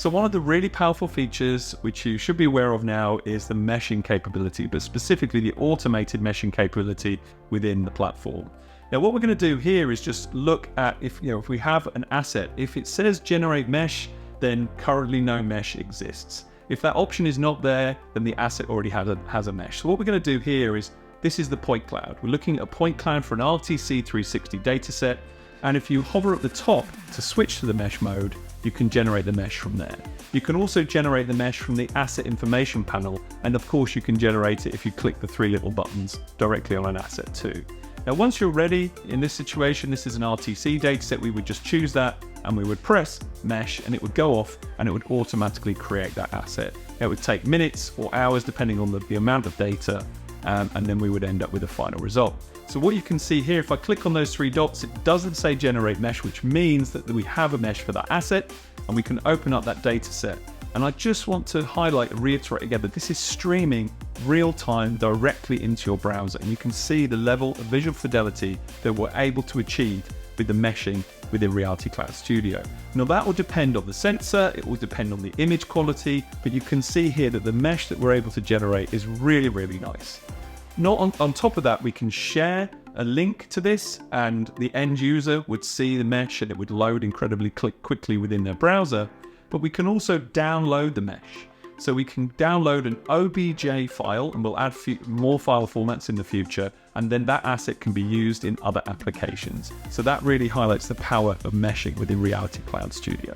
So one of the really powerful features which you should be aware of now is the meshing capability, but specifically the automated meshing capability within the platform. Now what we're going to do here is just look at if we have an asset, if it says generate mesh, then currently no mesh exists. If that option is not there, then the asset already has a mesh. So what we're going to do here is, this is the point cloud. We're looking at a point cloud for an RTC 360 dataset. And if you hover at the top to switch to the mesh mode, you can generate the mesh from there. You can also generate the mesh from the asset information panel. And of course you can generate it if you click the three little buttons directly on an asset too. Now, once you're ready, in this situation, this is an RTC dataset, we would just choose that and we would press mesh and it would go off and it would automatically create that asset. It would take minutes or hours depending on the amount of data, and then we would end up with a final result. So what you can see here, if I click on those three dots, it doesn't say generate mesh, which means that we have a mesh for that asset and we can open up that data set. And I just want to highlight and reiterate again that this is streaming real time directly into your browser, and you can see the level of visual fidelity that we're able to achieve with the meshing within Reality Cloud Studio. Now that will depend on the sensor, it will depend on the image quality, but you can see here that the mesh that we're able to generate is really, really nice. Not on top of that, we can share a link to this and the end user would see the mesh and it would load incredibly quickly within their browser, but we can also download the mesh. So we can download an OBJ file and we'll add more file formats in the future, and then that asset can be used in other applications. So that really highlights the power of meshing within Reality Cloud Studio.